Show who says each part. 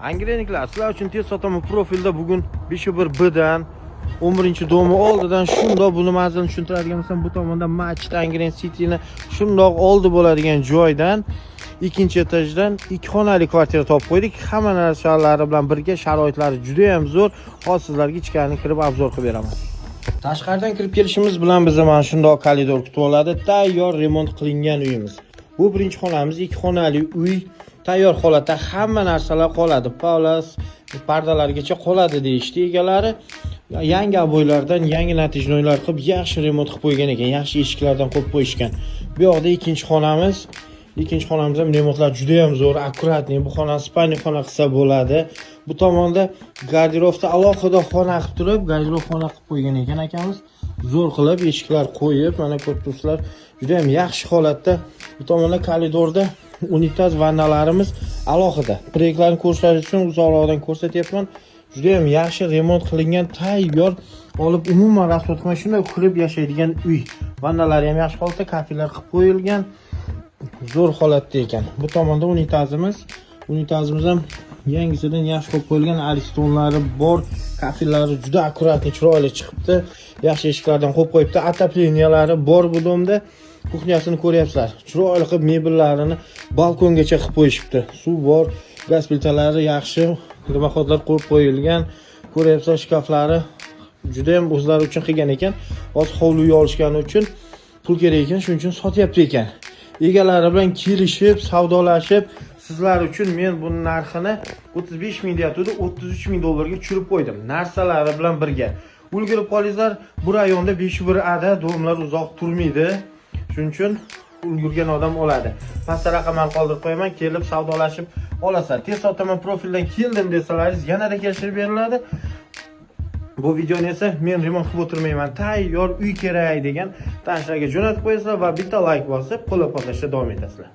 Speaker 1: Angreniklar, sizlar uchun tez sotaman profilda bugun 5.1 dan 11-do'mi oldidan shundoq buni manzilini tushuntiradigan bo'lsam, bu tomonda Machit Angren City'ni shundoq oldi bo'ladigan joydan ikkinchi etajdan 2 xonali kvartira topib qo'ydik. Hamma narsalari bilan birga, sharoitlari juda ham zo'r. Hozir sizlarga ichkariga kirib obzor qilib beraman. Tashqaridan kirib kelishimiz bilan bizni mana shundoq koridor kutib oladi. Tayyor remont qilingan uyimiz. Bu birinchi xonamiz, 2 xonali uy. Tayyor holatda hamma narsalar qoladi. Pavlas pardalargacha qoladi deyishdi egalari. Yangi aboylardan yangi natijnoylar qilib, yaxshi remont qilib qo'ygan ekan. Yaxshi eshiklardan qo'yib qo'yishgan. Bu yoqda ikkinchi xonamiz. Ikkinchi xonamiz ham remontlar juda ham zo'r, akkuratniy. Bu xona spalniy xona qilsa bo'ladi. Bu tomonda garderobda alohida xona qilib turib, garderob xona qilib qo'ygan ekan akamiz. Zo'r qilib eshiklar qo'yib, mana ko'rib turibsizlar, juda ham yaxshi holatda. Bu tomonda koridorda unitaz vannalarimiz alohida. Proyektlarni ko'rsatish uchun uzoqroqdan ko'rsatyapman. Juda ham yaxshi remont qilingan, tayyor olib umuman rasmot qilmay shunday qilib yashaydigan uy. Vannalari ham yaxshi holatda, kafelar qilib qo'yilgan. Zo'r holatda ekan. Bu tomonda unitazimiz ham yangisidan yaxshi qo'yib qo'yilgan, aristonlari bor, kafellari juda akkuratli, chiroyli chiqibdi. Yaxshi eshiklardan qo'yib qo'yibdi. Отопленiyalari bor bu domda. Kuxnyasini ko'ryapsizlar. Chiroyli qilib mebellarini balkongacha qilib qo'yishibdi. Suv bor, gaz plitalari yaxshi, dimoxodlar qo'yib qo'yilgan. Ko'ryapsizlar, shkaflari juda ham o'zlari uchun qilgan ekan. Hozir hovliga olishgani uchun pul kerak ekan, shuning uchun sotyapti ekan. Egalari bilan kelishib, savdolashib, sizlar uchun men bu narxini 35 ming deyatdi, 33 ming dollarga tushirib qo'ydim. Narsalari bilan birga. Ulgurib qolinglar, bu rayonda 5.1 da domlar uzoq turmaydi. Shuning uchun ulgurgan odam oladi. Pastda raqamlarni qoldirib qo'yaman, kelib savdolashib olasizlar. Tez sotaman profildan keldim desalaringiz yanada kelishib beriladi. Bu videoni esa men remont qilib o'tirmayman, tayyor uy kerak degan tanishlarga jo'natib qo'yasizlar va bitta like bosib, qo'llab-quvvatlashda davom etasizlar.